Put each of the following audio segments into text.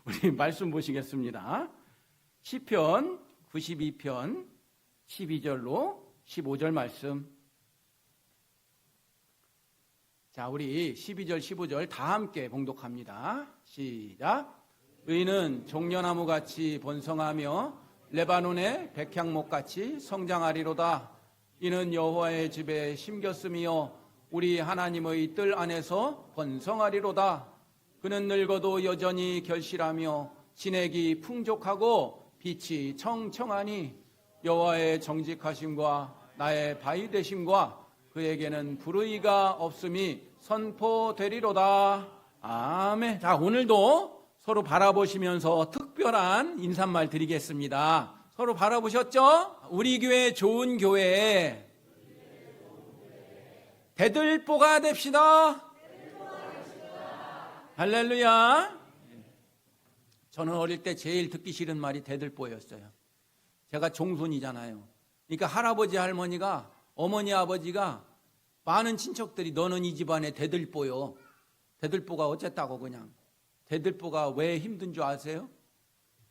우리 말씀 보시겠습니다. 시편 92편 12절로 15절 말씀. 자, 우리 12절 15절 다 함께 봉독합니다. 시작. 의인은 종려나무같이 번성하며 레바논의 백향목같이 성장하리로다. 이는 여호와의 집에 심겼으며 우리 하나님의 뜰 안에서 번성하리로다. 그는 늙어도 여전히 결실하며 진액이 풍족하고 빛이 청청하니 여호와의 정직하심과 나의 바위 되심과 그에게는 불의가 없음이 선포되리로다. 아멘. 자, 오늘도 서로 바라보시면서 특별한 인사말 드리겠습니다. 서로 바라보셨죠? 우리 교회 좋은 교회 대들보가 됩시다. 할렐루야. 저는 어릴 때 제일 듣기 싫은 말이 대들보였어요. 제가 종손이잖아요. 그러니까 할아버지 할머니가, 어머니 아버지가, 많은 친척들이 너는 이 집안에 대들보요. 대들보가 어쨌다고. 그냥 대들보가 왜 힘든 줄 아세요?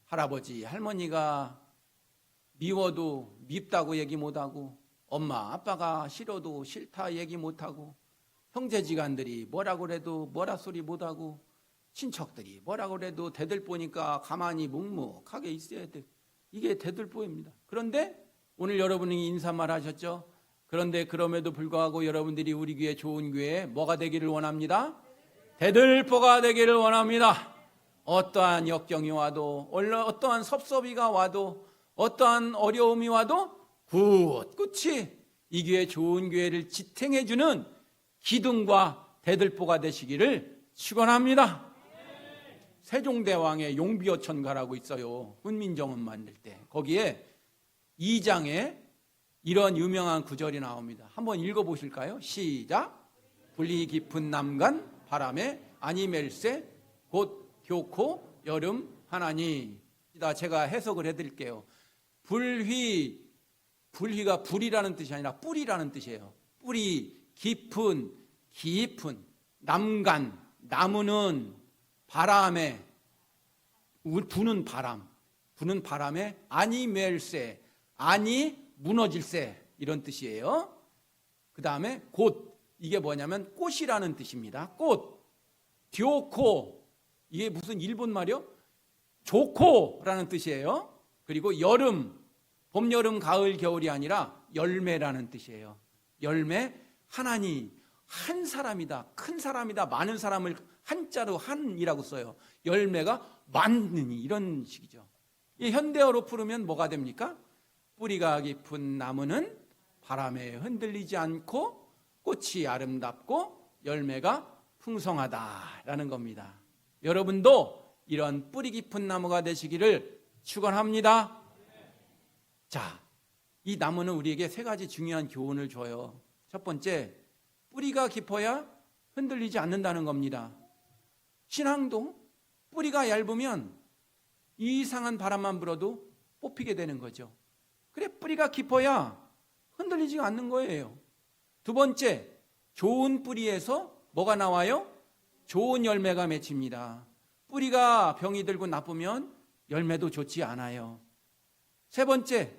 할아버지 할머니가 미워도 밉다고 얘기 못하고, 엄마 아빠가 싫어도 싫다 얘기 못하고, 형제지간들이 뭐라고 그래도 뭐라 소리 못하고, 친척들이 뭐라고 그래도 대들보니까 가만히 묵묵하게 있어야 돼. 이게 대들보입니다. 그런데 오늘 여러분이 인사말 하셨죠? 그런데 그럼에도 불구하고 여러분들이 우리 교회 좋은 교회에 뭐가 되기를 원합니다? 대들보가 되기를 원합니다. 어떠한 역경이 와도, 어떠한 섭섭이가 와도, 어떠한 어려움이 와도 굳이 이 교회 좋은 교회를 지탱해주는 기둥과 대들보가 되시기를 축원합니다. 세종대왕의 용비어천가라고 있어요. 훈민정음 만들 때. 거기에 2장에 이런 유명한 구절이 나옵니다. 한번 읽어보실까요? 시작. 불이 깊은 남간 바람에 아니멜세 곧 교코 여름 하나니. 제가 해석을 해드릴게요. 불휘가 불이라는 뜻이 아니라 뿌리라는 뜻이에요. 뿌리, 깊은 남간, 나무는 바람에, 부는 바람에 아니멜세, 아니 무너질세, 이런 뜻이에요. 그 다음에 곧, 이게 뭐냐면 꽃이라는 뜻입니다. 꽃, 듀오코, 이게 무슨 일본 말이요? 조코라는 뜻이에요. 그리고 여름, 봄, 여름, 가을, 겨울이 아니라 열매라는 뜻이에요. 열매, 하나니, 한 사람이다, 큰 사람이다, 많은 사람을 한자로 한이라고 써요. 열매가 많으니, 이런 식이죠. 이 현대어로 풀으면 뭐가 됩니까? 뿌리가 깊은 나무는 바람에 흔들리지 않고 꽃이 아름답고 열매가 풍성하다라는 겁니다. 여러분도 이런 뿌리 깊은 나무가 되시기를 축원합니다. 자, 이 나무는 우리에게 세 가지 중요한 교훈을 줘요. 첫 번째, 뿌리가 깊어야 흔들리지 않는다는 겁니다. 신앙도 뿌리가 얇으면 이상한 바람만 불어도 뽑히게 되는 거죠. 그래, 뿌리가 깊어야 흔들리지 않는 거예요. 두 번째, 좋은 뿌리에서 뭐가 나와요? 좋은 열매가 맺힙니다. 뿌리가 병이 들고 나쁘면 열매도 좋지 않아요. 세 번째,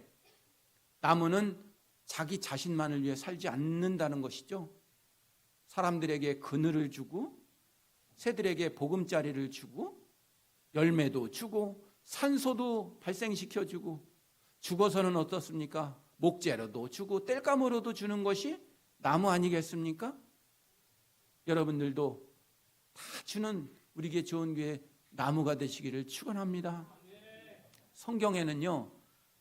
나무는 자기 자신만을 위해 살지 않는다는 것이죠. 사람들에게 그늘을 주고, 새들에게 보금자리를 주고, 열매도 주고, 산소도 발생시켜주고, 죽어서는 어떻습니까? 목재로도 주고 땔감으로도 주는 것이 나무 아니겠습니까? 여러분들도 다 주는 우리에게 좋은 교회 나무가 되시기를 축원합니다. 성경에는요,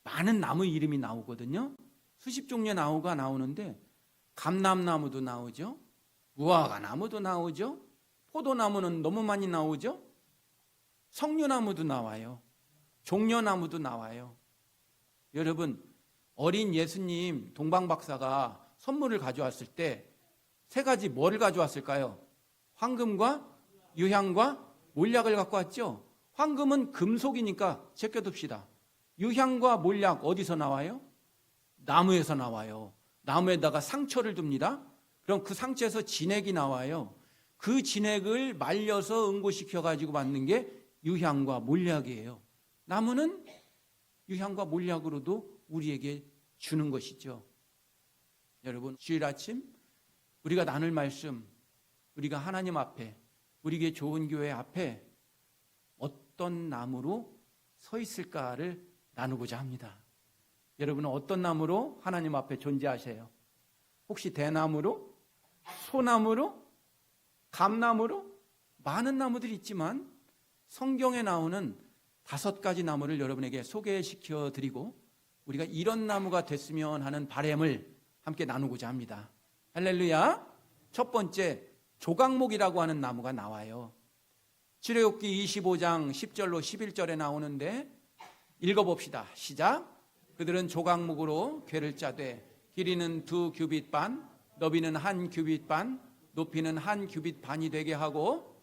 많은 나무 이름이 나오거든요. 수십 종류의 나무가 나오는데 감람나무도 나오죠. 무화과 나무도 나오죠. 포도나무는 너무 많이 나오죠. 석류나무도 나와요. 종려나무도 나와요. 여러분, 어린 예수님 동방박사가 선물을 가져왔을 때 세 가지 뭐를 가져왔을까요? 황금과 유향과 몰약을 갖고 왔죠. 황금은 금속이니까 제껴둡시다. 유향과 몰약 어디서 나와요? 나무에서 나와요. 나무에다가 상처를 둡니다. 그럼 그 상처에서 진액이 나와요. 그 진액을 말려서 응고시켜 가지고 만든 게 유향과 몰약이에요. 나무는 유향과 몰약으로도 우리에게 주는 것이죠. 여러분, 주일 아침 우리가 나눌 말씀, 우리가 하나님 앞에, 우리에게 좋은 교회 앞에 어떤 나무로 서 있을까를 나누고자 합니다. 여러분은 어떤 나무로 하나님 앞에 존재하세요? 혹시 대나무로? 소나무로? 감나무로? 많은 나무들이 있지만 성경에 나오는 5가지 나무를 여러분에게 소개시켜 드리고 우리가 이런 나무가 됐으면 하는 바람을 함께 나누고자 합니다. 할렐루야. 첫 번째, 조각목이라고 하는 나무가 나와요. 출애굽기 25장 10절로 11절에 나오는데 읽어봅시다. 시작. 그들은 조각목으로 궤를 짜되 길이는 2규빗 반, 너비는 1규빗 반, 높이는 1규빗 반이 되게 하고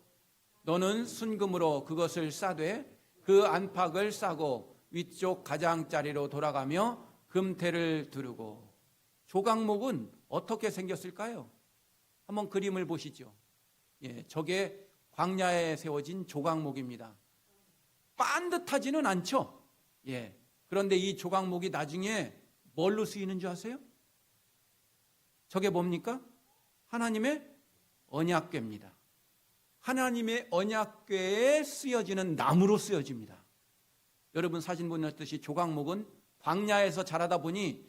너는 순금으로 그것을 싸되 그 안팎을 싸고 위쪽 가장자리로 돌아가며 금태를 두르고. 조각목은 어떻게 생겼을까요? 한번 그림을 보시죠. 저게 광야에 세워진 조각목입니다. 반듯하지는 않죠. 그런데 이 조각목이 나중에 뭘로 쓰이는 줄 아세요? 저게 뭡니까? 하나님의 언약궤입니다. 하나님의 언약궤에 쓰여지는 나무로 쓰여집니다. 여러분 사진 보셨듯이 조각목은 광야에서 자라다 보니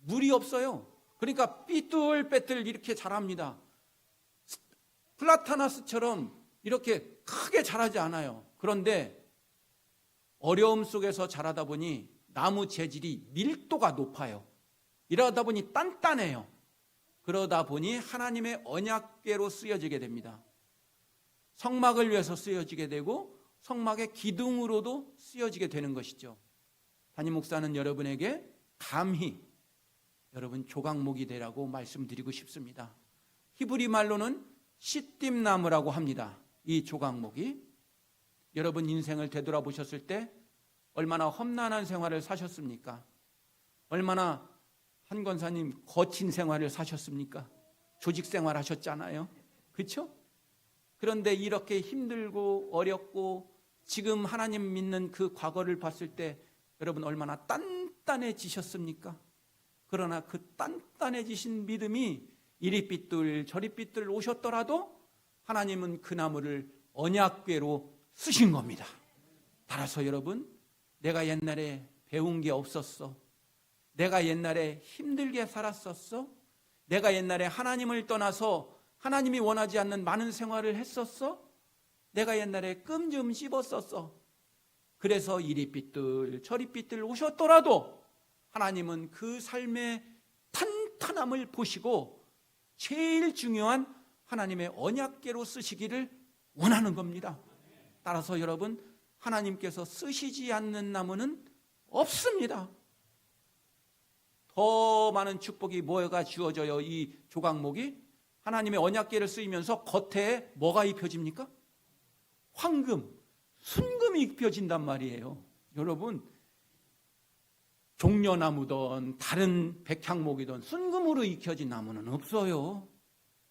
물이 없어요. 그러니까 삐뚤빼뚤 이렇게 자랍니다. 플라타나스처럼 이렇게 크게 자라지 않아요. 그런데 어려움 속에서 자라다 보니 나무 재질이 밀도가 높아요. 이러다 보니 단단해요. 그러다 보니 하나님의 언약궤로 쓰여지게 됩니다. 성막을 위해서 쓰여지게 되고 성막의 기둥으로도 쓰여지게 되는 것이죠. 담임 목사는 여러분에게 감히 여러분 조각목이 되라고 말씀드리고 싶습니다. 히브리 말로는 시딤나무라고 합니다. 이 조각목이 여러분 인생을 되돌아보셨을 때 얼마나 험난한 생활을 사셨습니까? 얼마나 한 권사님 거친 생활을 사셨습니까? 조직 생활 하셨잖아요. 그렇죠? 그런데 이렇게 힘들고 어렵고 지금 하나님 믿는 그 과거를 봤을 때 여러분 얼마나 단단해지셨습니까? 그러나 그 단단해지신 믿음이 이리 삐뚤 저리 삐뚤 오셨더라도 하나님은 그 나무를 언약궤로 쓰신 겁니다. 따라서 여러분, 내가 옛날에 배운 게 없었어. 내가 옛날에 힘들게 살았었어. 내가 옛날에 하나님을 떠나서 하나님이 원하지 않는 많은 생활을 했었어. 내가 옛날에 끔 좀 씹었었어. 그래서 이리 삐뚤 저리 삐뚤 오셨더라도 하나님은 그 삶의 탄탄함을 보시고 제일 중요한 하나님의 언약궤로 쓰시기를 원하는 겁니다. 따라서 여러분, 하나님께서 쓰시지 않는 나무는 없습니다. 더 많은 축복이 뭐가 주어져요? 이 조각목이 하나님의 언약궤를 쓰이면서 겉에 뭐가 입혀집니까? 황금, 순금이 입혀진단 말이에요. 여러분, 종려나무든 다른 백향목이든 순금으로 익혀진 나무는 없어요.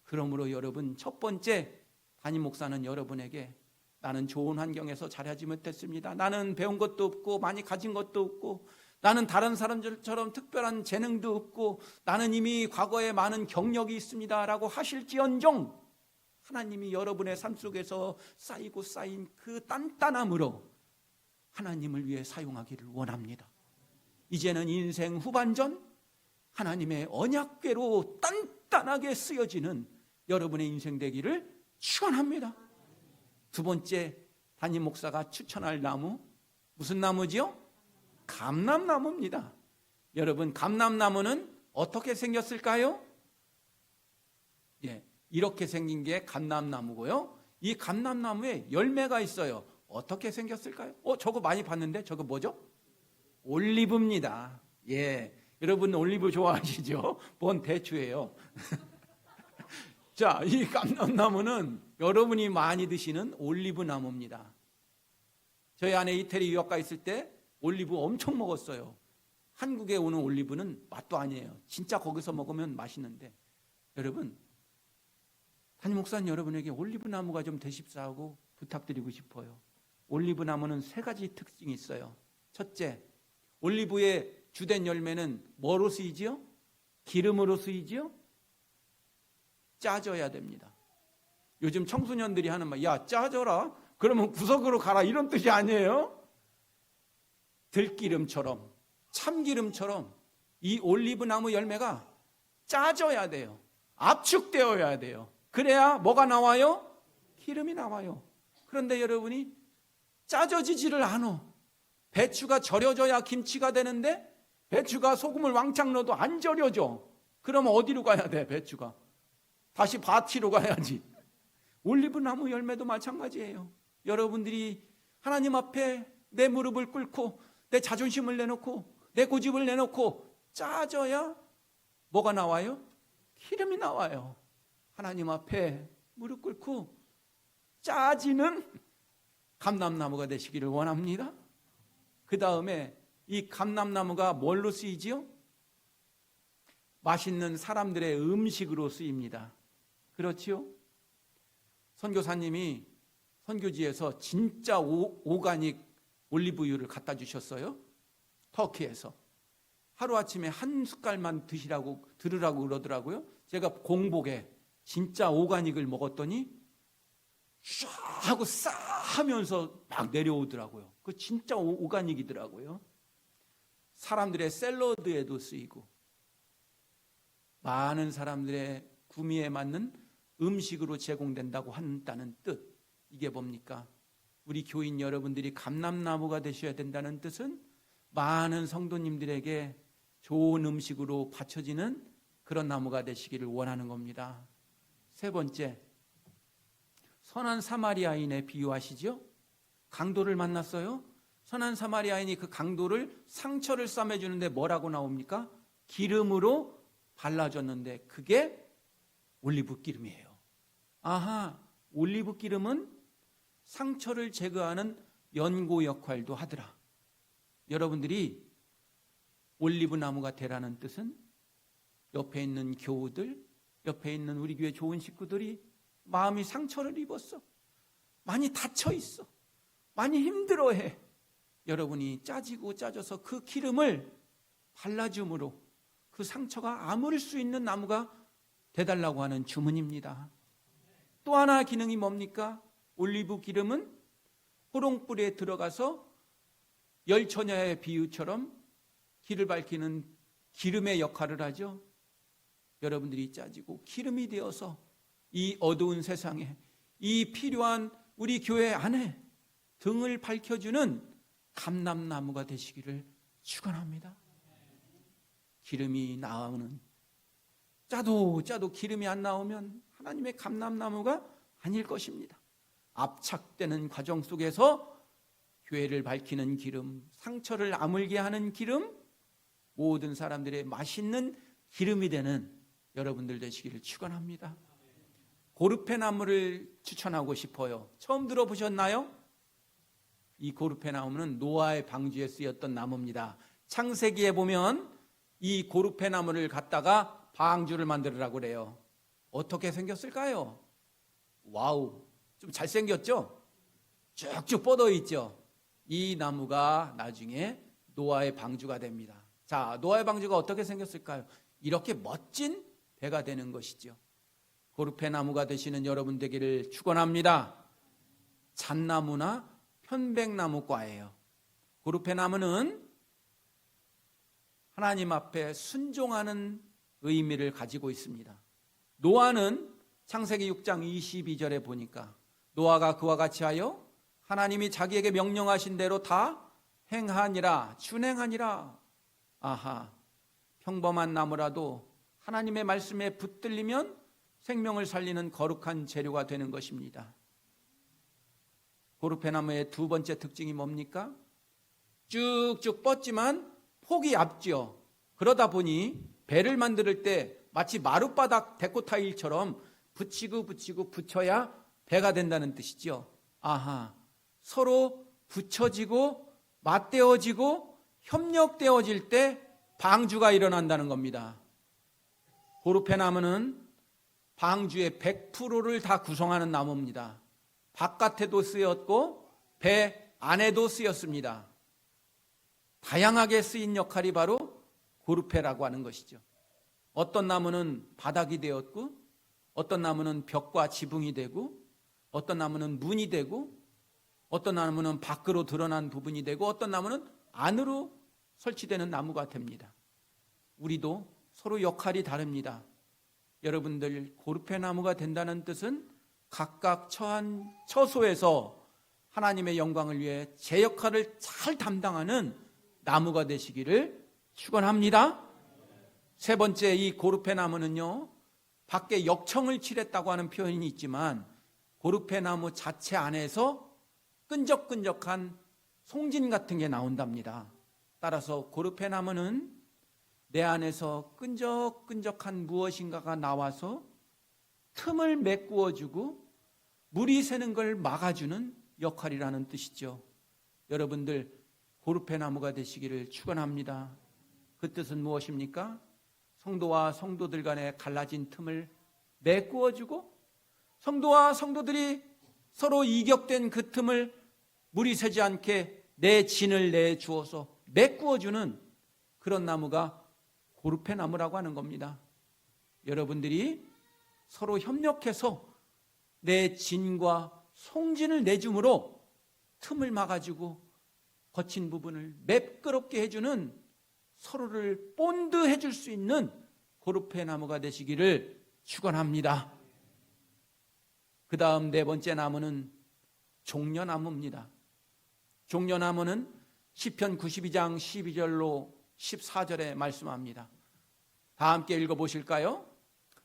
그러므로 여러분, 첫 번째 담임 목사는 여러분에게 나는 좋은 환경에서 자라지 못했습니다. 나는 배운 것도 없고 많이 가진 것도 없고 나는 다른 사람들처럼 특별한 재능도 없고 나는 이미 과거에 많은 경력이 있습니다 라고 하실지언정 하나님이 여러분의 삶 속에서 쌓이고 쌓인 그 단단함으로 하나님을 위해 사용하기를 원합니다. 이제는 인생 후반전 하나님의 언약궤로 단단하게 쓰여지는 여러분의 인생 되기를 축원합니다. 두 번째 담임 목사가 추천할 나무, 무슨 나무지요? 감람나무입니다. 여러분, 감람나무는 어떻게 생겼을까요? 이렇게 생긴 게 감람나무고요. 이 감람나무에 열매가 있어요. 어떻게 생겼을까요? 저거 많이 봤는데 저거 뭐죠? 올리브입니다. 여러분 올리브 좋아하시죠? 뭔 대추예요. 자, 이 감람나무는 여러분이 많이 드시는 올리브 나무입니다. 저희 아내 이태리 유학가 있을 때 올리브 엄청 먹었어요. 한국에 오는 올리브는 맛도 아니에요. 진짜 거기서 먹으면 맛있는데 여러분, 담임 목사님 여러분에게 올리브 나무가 좀 되십사하고 부탁드리고 싶어요. 올리브 나무는 세 가지 특징이 있어요. 첫째, 올리브의 주된 열매는 뭐로 쓰이지요? 기름으로 쓰이지요? 짜져야 됩니다. 요즘 청소년들이 하는 말, 야, 짜져라? 그러면 구석으로 가라, 이런 뜻이 아니에요. 들기름처럼, 참기름처럼 이 올리브 나무 열매가 짜져야 돼요. 압축되어야 돼요. 그래야 뭐가 나와요? 기름이 나와요. 그런데 여러분이 짜져지지를 않아. 배추가 절여져야 김치가 되는데 배추가 소금을 왕창 넣어도 안 절여져. 그러면 어디로 가야 돼, 배추가? 다시 밭으로 가야지. 올리브 나무 열매도 마찬가지예요. 여러분들이 하나님 앞에 내 무릎을 꿇고 내 자존심을 내놓고 내 고집을 내놓고 짜져야 뭐가 나와요? 기름이 나와요. 하나님 앞에 무릎 꿇고 짜지는 감람나무가 되시기를 원합니다. 그 다음에 이 감람나무가 뭘로 쓰이지요? 맛있는 사람들의 음식으로 쓰입니다. 그렇지요? 선교사님이 선교지에서 진짜 오가닉 올리브유를 갖다 주셨어요. 터키에서. 하루아침에 한 숟갈만 들으라고 그러더라고요. 제가 공복에 진짜 오가닉을 먹었더니 쫙 하고 싸 하면서 막 내려오더라고요. 그 진짜 오가닉이더라고요. 사람들의 샐러드에도 쓰이고 많은 사람들의 구미에 맞는 음식으로 제공된다고 한다는 뜻. 이게 뭡니까? 우리 교인 여러분들이 감람나무가 되셔야 된다는 뜻은 많은 성도님들에게 좋은 음식으로 바쳐지는 그런 나무가 되시기를 원하는 겁니다. 세 번째, 선한 사마리아인에 비유하시죠? 강도를 만났어요. 선한 사마리아인이 그 강도를 상처를 싸매주는데 뭐라고 나옵니까? 기름으로 발라줬는데 그게 올리브 기름이에요. 아하, 올리브 기름은 상처를 제거하는 연고 역할도 하더라. 여러분들이 올리브 나무가 되라는 뜻은 옆에 있는 교우들, 옆에 있는 우리 교회 좋은 식구들이 마음이 상처를 입었어. 많이 다쳐 있어. 많이 힘들어해. 여러분이 짜져서 그 기름을 발라줌으로 그 상처가 아물 수 있는 나무가 되달라고 하는 주문입니다. 또 하나 기능이 뭡니까? 올리브 기름은 호롱불에 들어가서 열처녀의 비유처럼 길을 밝히는 기름의 역할을 하죠. 여러분들이 짜지고 기름이 되어서 이 어두운 세상에 이 필요한 우리 교회 안에 등을 밝혀주는 감람나무가 되시기를 축원합니다. 기름이 나오는, 짜도 기름이 안 나오면 하나님의 감람나무가 아닐 것입니다. 압착되는 과정 속에서 교회를 밝히는 기름, 상처를 아물게 하는 기름, 모든 사람들의 맛있는 기름이 되는 여러분들 되시기를 축원합니다. 고르페 나무를 추천하고 싶어요. 처음 들어보셨나요? 이 고르페 나무는 노아의 방주에 쓰였던 나무입니다. 창세기에 보면 이 고르페 나무를 갖다가 방주를 만들으라고 그래요. 어떻게 생겼을까요? 와우, 좀 잘생겼죠? 쭉쭉 뻗어 있죠? 이 나무가 나중에 노아의 방주가 됩니다. 자, 노아의 방주가 어떻게 생겼을까요? 이렇게 멋진 배가 되는 것이죠. 고르페 나무가 되시는 여러분 되기를 축원합니다. 잣나무나 편백나무과예요. 고르페 나무는 하나님 앞에 순종하는 의미를 가지고 있습니다. 노아는 창세기 6장 22절에 보니까 노아가 그와 같이 하여 하나님이 자기에게 명령하신 대로 다 행하니라, 준행하니라. 아하, 평범한 나무라도 하나님의 말씀에 붙들리면 생명을 살리는 거룩한 재료가 되는 것입니다. 고르페 나무의 두 번째 특징이 뭡니까? 쭉쭉 뻗지만 폭이 얇죠. 그러다 보니 배를 만들 때 마치 마룻바닥 데코타일처럼 붙이고 붙여야 배가 된다는 뜻이죠. 아하, 서로 붙여지고 맞대어지고 협력되어질 때 방주가 일어난다는 겁니다. 고르페 나무는 방주의 100%를 다 구성하는 나무입니다. 바깥에도 쓰였고 배 안에도 쓰였습니다. 다양하게 쓰인 역할이 바로 고르페라고 하는 것이죠. 어떤 나무는 바닥이 되었고, 어떤 나무는 벽과 지붕이 되고, 어떤 나무는 문이 되고, 어떤 나무는 밖으로 드러난 부분이 되고, 어떤 나무는 안으로 설치되는 나무가 됩니다. 우리도 서로 역할이 다릅니다. 여러분들 고르페 나무가 된다는 뜻은 각각 처한 처소에서 하나님의 영광을 위해 제 역할을 잘 담당하는 나무가 되시기를 축원합니다. 세 번째, 이 고르페 나무는요, 밖에 역청을 칠했다고 하는 표현이 있지만 고르페 나무 자체 안에서 끈적끈적한 송진 같은 게 나온답니다. 따라서 고르페 나무는 내 안에서 끈적끈적한 무엇인가가 나와서 틈을 메꾸어주고 물이 새는 걸 막아주는 역할이라는 뜻이죠. 여러분들 고르페 나무가 되시기를 축원합니다. 그 뜻은 무엇입니까? 성도와 성도들 간에 갈라진 틈을 메꾸어주고 성도와 성도들이 서로 이격된 그 틈을 물이 새지 않게 내 진을 내주어서 메꾸어주는 그런 나무가 고르페 나무라고 하는 겁니다. 여러분들이 서로 협력해서 내 진과 송진을 내줌으로 틈을 막아주고 거친 부분을 매끄럽게 해주는, 서로를 본드해 줄 수 있는 고르페 나무가 되시기를 축원합니다. 그 다음 네 번째 나무는 종려나무입니다. 종려나무는 시편 92장 12절로 14절에 말씀합니다. 다 함께 읽어보실까요?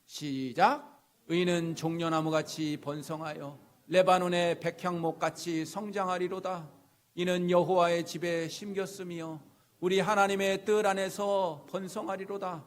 시작. 의인은 종려나무같이 번성하여 레바논의 백향목같이 성장하리로다. 이는 여호와의 집에 심겼으며 우리 하나님의 뜰 안에서 번성하리로다.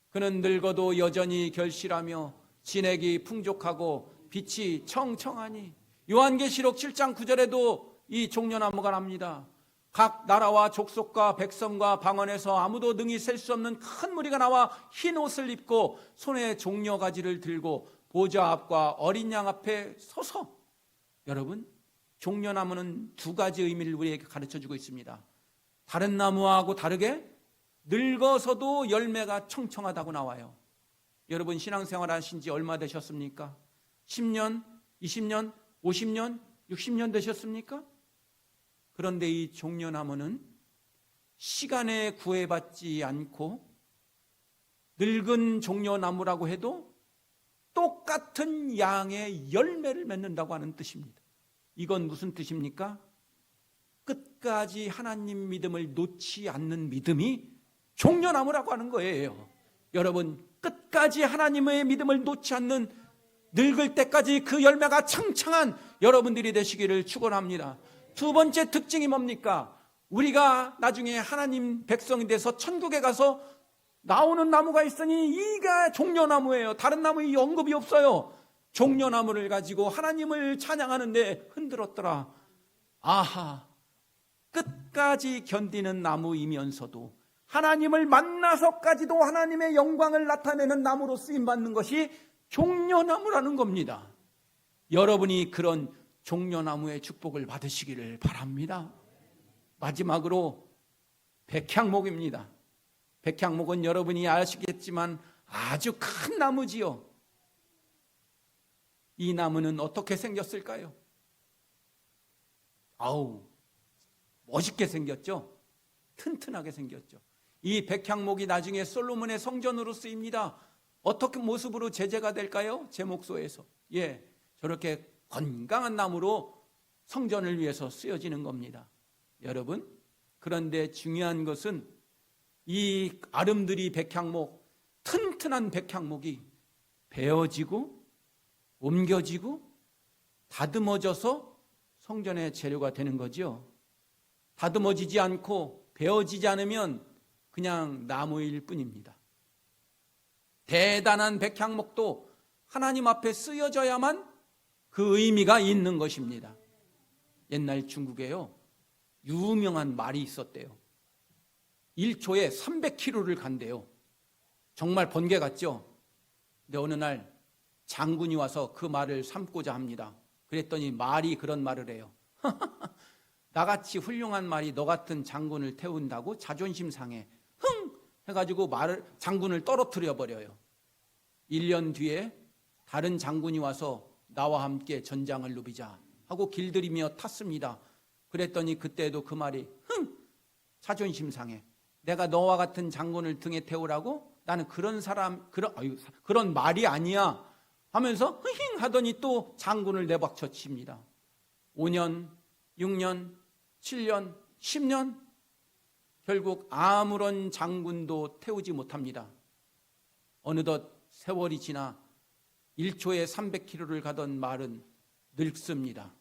그는 늙어도 여전히 결실하며 진액이 풍족하고 빛이 청청하니. 요한계시록 7장 9절에도 이 종려나무가 납니다. 각 나라와 족속과 백성과 방언에서 아무도 능히 셀 수 없는 큰 무리가 나와 흰 옷을 입고 손에 종려가지를 들고 보좌 앞과 어린 양 앞에 서서. 여러분, 종려나무는 두 가지 의미를 우리에게 가르쳐주고 있습니다. 다른 나무하고 다르게 늙어서도 열매가 청청하다고 나와요. 여러분 신앙생활 하신 지 얼마 되셨습니까? 10년, 20년, 50년, 60년 되셨습니까? 그런데 이 종려나무는 시간에 구애받지 않고 늙은 종려나무라고 해도 똑같은 양의 열매를 맺는다고 하는 뜻입니다. 이건 무슨 뜻입니까? 끝까지 하나님 믿음을 놓지 않는 믿음이 종려나무라고 하는 거예요. 여러분, 끝까지 하나님의 믿음을 놓지 않는, 늙을 때까지 그 열매가 창창한 여러분들이 되시기를 축원합니다. 두 번째 특징이 뭡니까? 우리가 나중에 하나님 백성이 돼서 천국에 가서 나오는 나무가 있으니 이가 종려나무예요. 다른 나무 이 언급이 없어요. 종려나무를 가지고 하나님을 찬양하는데 흔들었더라. 아하, 끝까지 견디는 나무이면서도 하나님을 만나서까지도 하나님의 영광을 나타내는 나무로 쓰임받는 것이 종려나무라는 겁니다. 여러분이 그런 종려나무의 축복을 받으시기를 바랍니다. 마지막으로 백향목입니다. 백향목은 여러분이 아시겠지만 아주 큰 나무지요. 이 나무는 어떻게 생겼을까요? 아우, 멋있게 생겼죠? 튼튼하게 생겼죠. 이 백향목이 나중에 솔로몬의 성전으로 쓰입니다. 어떻게 모습으로 제재가 될까요? 제목소에서. 저렇게 건강한 나무로 성전을 위해서 쓰여지는 겁니다. 여러분, 그런데 중요한 것은 이 아름드리 백향목, 튼튼한 백향목이 베어지고 옮겨지고 다듬어져서 성전의 재료가 되는 거죠. 다듬어지지 않고 베어지지 않으면 그냥 나무일 뿐입니다. 대단한 백향목도 하나님 앞에 쓰여져야만 그 의미가 있는 것입니다. 옛날 중국에요, 유명한 말이 있었대요. 1초에 300km를 간대요. 정말 번개 같죠? 근데 어느 날 장군이 와서 그 말을 삼고자 합니다. 그랬더니 말이 그런 말을 해요. 나같이 훌륭한 말이 너 같은 장군을 태운다고 자존심 상해. 흥! 해가지고 장군을 떨어뜨려 버려요. 1년 뒤에 다른 장군이 와서 나와 함께 전장을 누비자 하고 길들이며 탔습니다. 그랬더니 그때도 그 말이 흥! 자존심 상해. 내가 너와 같은 장군을 등에 태우라고? 나는 그런 말이 아니야 하면서 흥 하더니 또 장군을 내박쳐 칩니다. 5년, 6년, 7년, 10년 결국 아무런 장군도 태우지 못합니다. 어느덧 세월이 지나 1초에 300km를 가던 말은 늙습니다.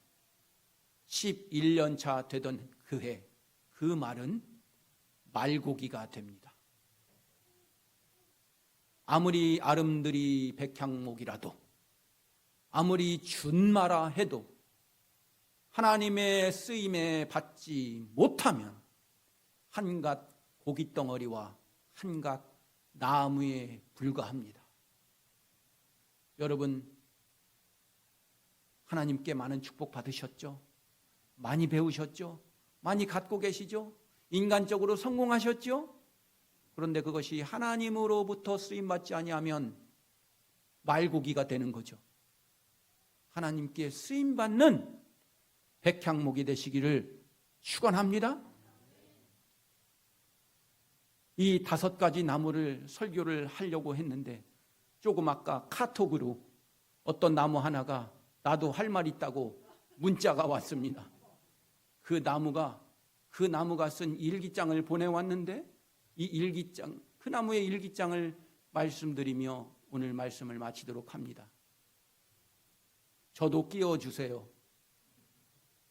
11년 차 되던 그해 그 말은 말고기가 됩니다. 아무리 아름드리 백향목이라도 아무리 준마라 해도 하나님의 쓰임에 받지 못하면 한갓 고깃덩어리와 한갓 나무에 불과합니다. 여러분, 하나님께 많은 축복 받으셨죠? 많이 배우셨죠? 많이 갖고 계시죠? 인간적으로 성공하셨죠? 그런데 그것이 하나님으로부터 쓰임받지 아니하면 말고기가 되는 거죠. 하나님께 쓰임받는 백향목이 되시기를 축원합니다. 이 5가지 나무를 설교를 하려고 했는데 조금 아까 카톡으로 어떤 나무 하나가 나도 할 말 있다고 문자가 왔습니다. 그 나무가 쓴 일기장을 보내왔는데 그 나무의 일기장을 말씀드리며 오늘 말씀을 마치도록 합니다. 저도 끼워주세요.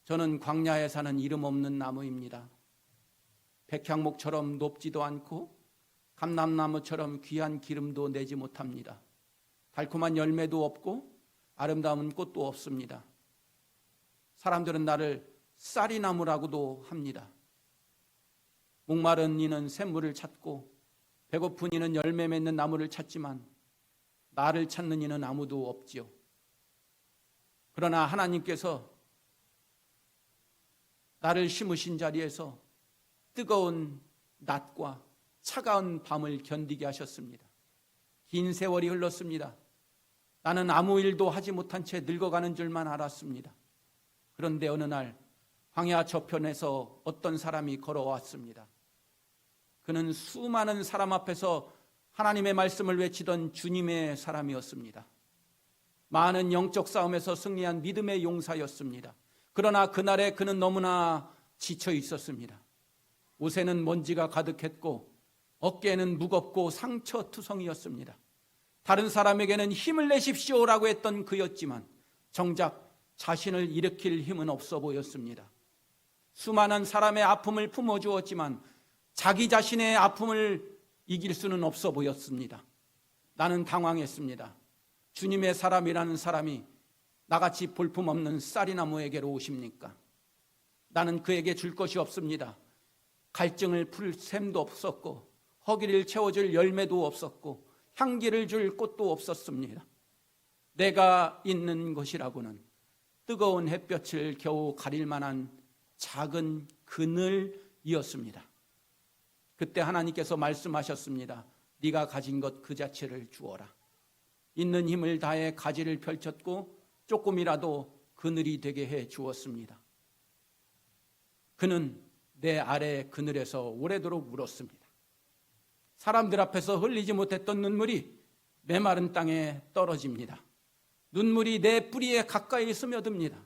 저는 광야에 사는 이름 없는 나무입니다. 백향목처럼 높지도 않고 감람나무처럼 귀한 기름도 내지 못합니다. 달콤한 열매도 없고 아름다운 꽃도 없습니다. 사람들은 나를 쌀이나무라고도 합니다. 목마른 이는 샘물을 찾고 배고픈 이는 열매 맺는 나무를 찾지만 나를 찾는 이는 아무도 없지요. 그러나 하나님께서 나를 심으신 자리에서 뜨거운 낮과 차가운 밤을 견디게 하셨습니다. 긴 세월이 흘렀습니다. 나는 아무 일도 하지 못한 채 늙어가는 줄만 알았습니다. 그런데 어느 날 광야 저편에서 어떤 사람이 걸어왔습니다. 그는 수많은 사람 앞에서 하나님의 말씀을 외치던 주님의 사람이었습니다. 많은 영적 싸움에서 승리한 믿음의 용사였습니다. 그러나 그날에 그는 너무나 지쳐 있었습니다. 옷에는 먼지가 가득했고 어깨에는 무겁고 상처투성이었습니다. 다른 사람에게는 힘을 내십시오라고 했던 그였지만 정작 자신을 일으킬 힘은 없어 보였습니다. 수많은 사람의 아픔을 품어주었지만 자기 자신의 아픔을 이길 수는 없어 보였습니다. 나는 당황했습니다. 주님의 사람이라는 사람이 나같이 볼품없는 쌀이나무에게로 오십니까? 나는 그에게 줄 것이 없습니다. 갈증을 풀 샘도 없었고 허기를 채워줄 열매도 없었고 향기를 줄 꽃도 없었습니다. 내가 있는 것이라고는 뜨거운 햇볕을 겨우 가릴 만한 작은 그늘이었습니다. 그때 하나님께서 말씀하셨습니다. 네가 가진 것 그 자체를 주어라. 있는 힘을 다해 가지를 펼쳤고 조금이라도 그늘이 되게 해 주었습니다. 그는 내 아래 그늘에서 오래도록 울었습니다. 사람들 앞에서 흘리지 못했던 눈물이 메마른 땅에 떨어집니다. 눈물이 내 뿌리에 가까이 스며듭니다.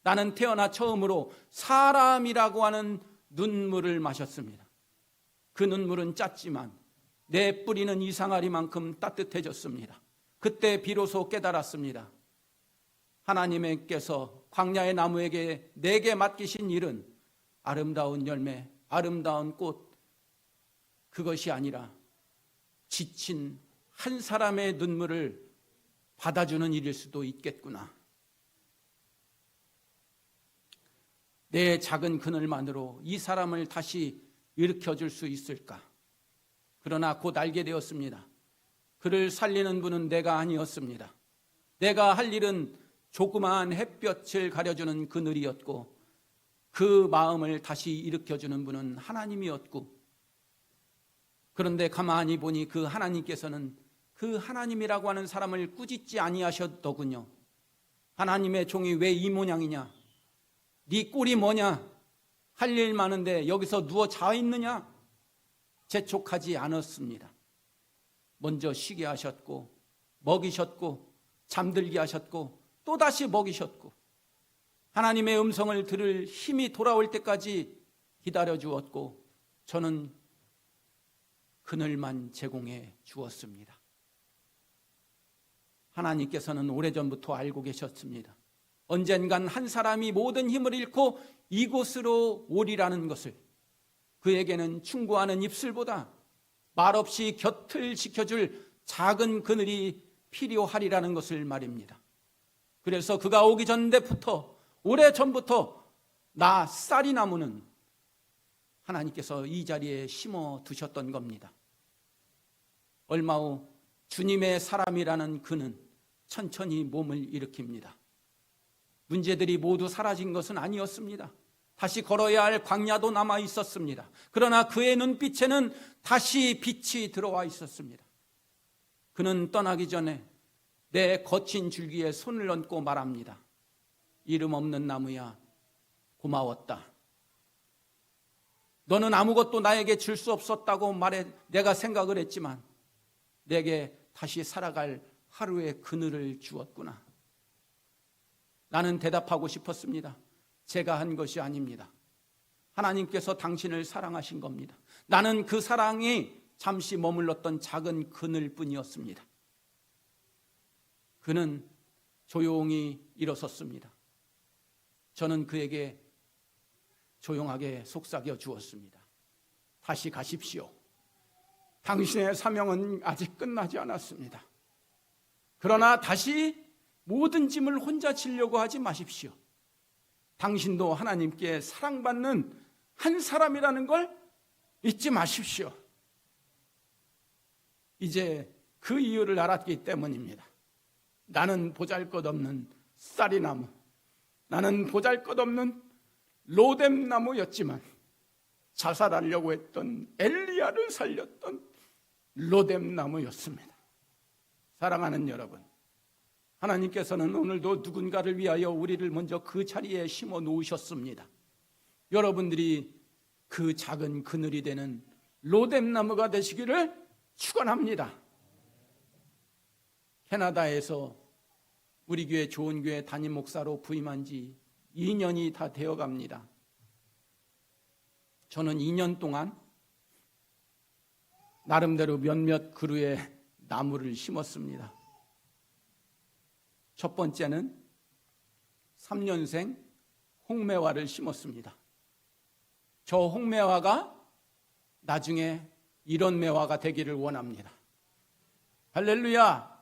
나는 태어나 처음으로 사람이라고 하는 눈물을 마셨습니다. 그 눈물은 짰지만 내 뿌리는 이상하리만큼 따뜻해졌습니다. 그때 비로소 깨달았습니다. 하나님께서 광야의 나무에게 내게 맡기신 일은 아름다운 열매, 아름다운 꽃, 그것이 아니라 지친 한 사람의 눈물을 받아주는 일일 수도 있겠구나. 내 작은 그늘만으로 이 사람을 다시 일으켜줄 수 있을까? 그러나 곧 알게 되었습니다. 그를 살리는 분은 내가 아니었습니다. 내가 할 일은 조그마한 햇볕을 가려주는 그늘이었고 그 마음을 다시 일으켜주는 분은 하나님이었고, 그런데 가만히 보니 그 하나님께서는 그 하나님이라고 하는 사람을 꾸짖지 아니하셨더군요. 하나님의 종이 왜 이 모양이냐? 네 꼴이 뭐냐? 할 일 많은데 여기서 누워 자 있느냐? 재촉하지 않았습니다. 먼저 쉬게 하셨고, 먹이셨고, 잠들게 하셨고, 또다시 먹이셨고, 하나님의 음성을 들을 힘이 돌아올 때까지 기다려 주었고, 저는 그늘만 제공해 주었습니다. 하나님께서는 오래전부터 알고 계셨습니다. 언젠간 한 사람이 모든 힘을 잃고 이곳으로 오리라는 것을, 그에게는 충고하는 입술보다 말없이 곁을 지켜줄 작은 그늘이 필요하리라는 것을 말입니다. 그래서 그가 오기 전부터, 오래전부터 나 쌀이나무는 하나님께서 이 자리에 심어 두셨던 겁니다. 얼마 후 주님의 사람이라는 그는 천천히 몸을 일으킵니다. 문제들이 모두 사라진 것은 아니었습니다. 다시 걸어야 할 광야도 남아 있었습니다. 그러나 그의 눈빛에는 다시 빛이 들어와 있었습니다. 그는 떠나기 전에 내 거친 줄기에 손을 얹고 말합니다. 이름 없는 나무야, 고마웠다. 너는 아무것도 나에게 줄 수 없었다고 말해 내가 생각을 했지만 내게 다시 살아갈 하루의 그늘을 주었구나. 나는 대답하고 싶었습니다. 제가 한 것이 아닙니다. 하나님께서 당신을 사랑하신 겁니다. 나는 그 사랑이 잠시 머물렀던 작은 그늘뿐이었습니다. 그는 조용히 일어섰습니다. 저는 그에게 조용하게 속삭여 주었습니다. 다시 가십시오. 당신의 사명은 아직 끝나지 않았습니다. 그러나 다시 모든 짐을 혼자 지려고 하지 마십시오. 당신도 하나님께 사랑받는 한 사람이라는 걸 잊지 마십시오. 이제 그 이유를 알았기 때문입니다. 나는 보잘것없는 쌀이나무, 나는 보잘것없는 로뎀나무였지만 자살하려고 했던 엘리야를 살렸던 로뎀나무였습니다. 사랑하는 여러분, 하나님께서는 오늘도 누군가를 위하여 우리를 먼저 그 자리에 심어 놓으셨습니다. 여러분들이 그 작은 그늘이 되는 로뎀나무가 되시기를 축원합니다. 캐나다에서 우리 교회 좋은 교회 담임 목사로 부임한 지 2년이 다 되어 갑니다. 저는 2년 동안 나름대로 몇몇 그루의 나무를 심었습니다. 첫 번째는 3년생 홍매화를 심었습니다. 저 홍매화가 나중에 이런 매화가 되기를 원합니다. 할렐루야!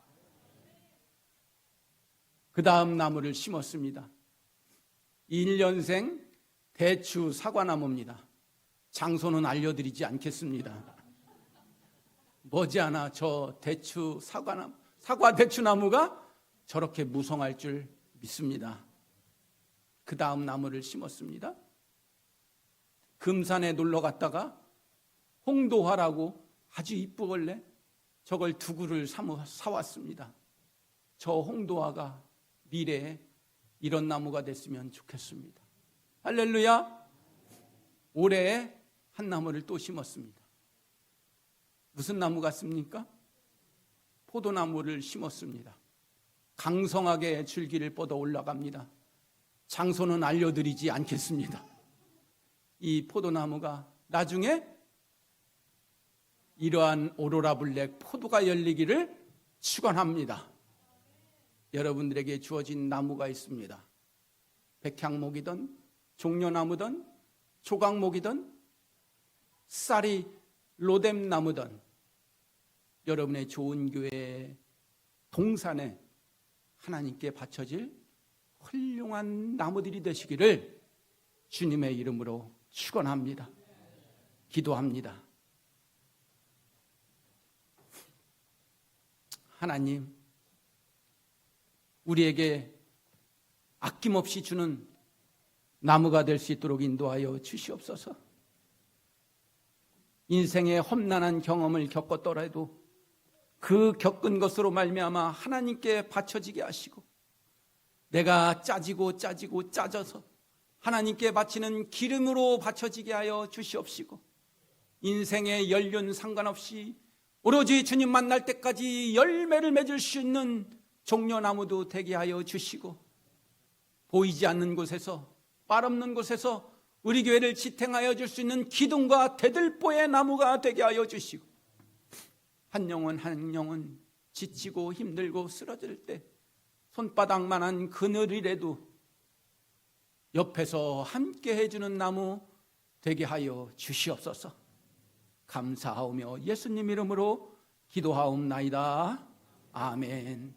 그 다음 나무를 심었습니다. 1년생 대추 사과나무입니다. 장소는 알려드리지 않겠습니다. 머지않아 저 대추 사과 대추나무가 저렇게 무성할 줄 믿습니다. 그 다음 나무를 심었습니다. 금산에 놀러 갔다가 홍도화라고 아주 이쁘길래 저걸 2그루를 사왔습니다. 저 홍도화가 미래에 이런 나무가 됐으면 좋겠습니다. 할렐루야! 올해 한 나무를 또 심었습니다. 무슨 나무 같습니까? 포도나무를 심었습니다. 강성하게 줄기를 뻗어 올라갑니다. 장소는 알려드리지 않겠습니다. 이 포도나무가 나중에 이러한 오로라 블랙 포도가 열리기를 축원합니다. 여러분들에게 주어진 나무가 있습니다. 백향목이든 종려나무든 조각목이든 쌀이 로뎀나무든 여러분의 좋은 교회 동산에 하나님께 바쳐질 훌륭한 나무들이 되시기를 주님의 이름으로 축원합니다. 기도합니다. 하나님, 우리에게 아낌없이 주는 나무가 될 수 있도록 인도하여 주시옵소서. 인생의 험난한 경험을 겪었더라도 그 겪은 것으로 말미암아 하나님께 바쳐지게 하시고, 내가 짜지고 짜져서 하나님께 바치는 기름으로 바쳐지게 하여 주시옵시고, 인생의 연륜 상관없이 오로지 주님 만날 때까지 열매를 맺을 수 있는 종려나무도 되게 하여 주시고, 보이지 않는 곳에서, 말 없는 곳에서 우리 교회를 지탱하여 줄 수 있는 기둥과 대들보의 나무가 되게 하여 주시고, 한 영혼 지치고 힘들고 쓰러질 때 손바닥만한 그늘이라도 옆에서 함께 해주는 나무 되게 하여 주시옵소서. 감사하오며 예수님 이름으로 기도하옵나이다. 아멘.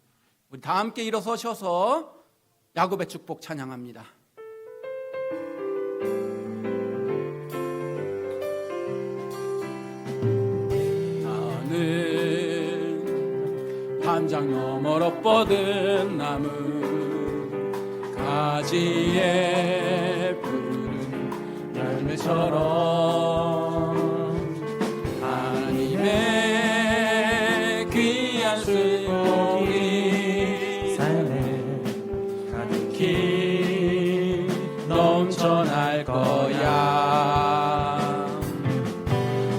우리 다 함께 일어서셔서 야곱의 축복 찬양합니다. 한장 너머로 뻗은 나무, 가지에 푸른 열매처럼 하나님의 귀한 수목이 삶에 가득히 넘쳐날 거야.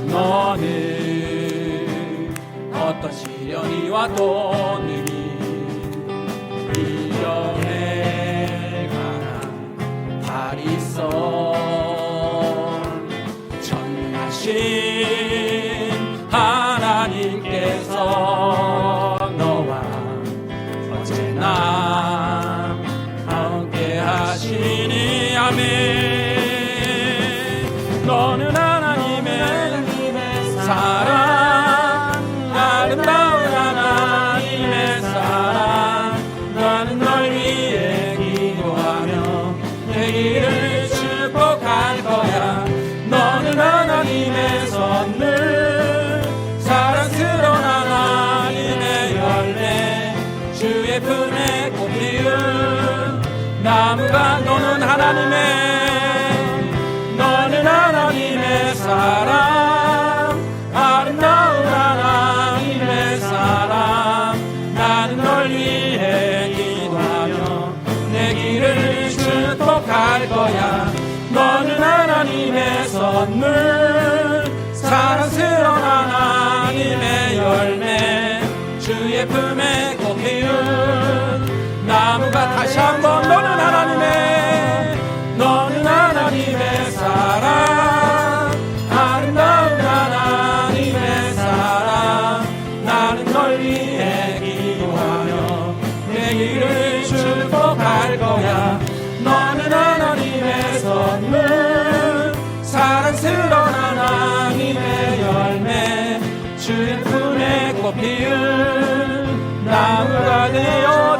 너는 어떤 시련이 와도 능히 이겨낼 만한 발이 있어. 전능하신 하나님께서 너와 언제나 함께 하시니. 아멘. 너는 하나님의 사랑, 아름다운 하나님의 사랑, 나는 널 위해 기도하며 내 길을 축복할 거야. 너는 하나님의 선물, 사랑스러운 하나님의 열매, 주의 품에 꽃 피운 나무가. 너는 하나님의 사랑, 아름다운 하나님의 사랑, 나는 널 위해 기도하며 내 길을 축복할 거야. 너는 하나님의 선물, 사랑스러운 하나님의 열매, 주의 품에 꽃 피운 나무가. 다시 한번 너는 하나님의 사랑, 아름다운 하나님의 사랑, 나는 널 위해 기도하며 내 길을 축복할 거야. 너는 하나님의 선물, 사랑스러운 하나님의 열매, 주의 품에 꽃 피운 나무가 되어줘.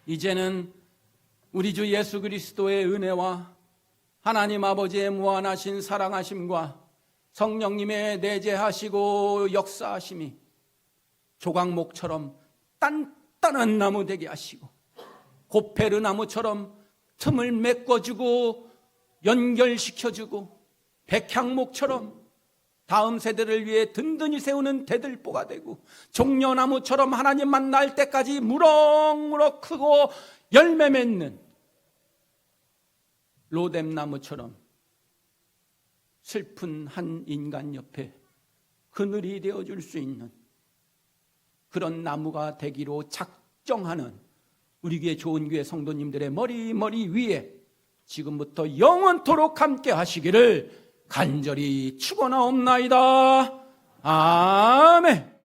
이제는 우리 주 예수 그리스도의 은혜와 하나님 아버지의 무한하신 사랑하심과 성령님의 내재하시고 역사하심이 조각목처럼 단단한 나무 되게 하시고, 고페르 나무처럼 틈을 메꿔주고 연결시켜주고, 백향목처럼 다음 세대를 위해 든든히 세우는 대들보가 되고, 종려나무처럼 하나님 만날 때까지 무럭무럭 크고 열매 맺는 로뎀나무처럼 슬픈 한 인간 옆에 그늘이 되어줄 수 있는 그런 나무가 되기로 작정하는 우리 교회 좋은 교회 성도님들의 머리 위에 지금부터 영원토록 함께 하시기를 간절히 축원하옵나이다. 아멘.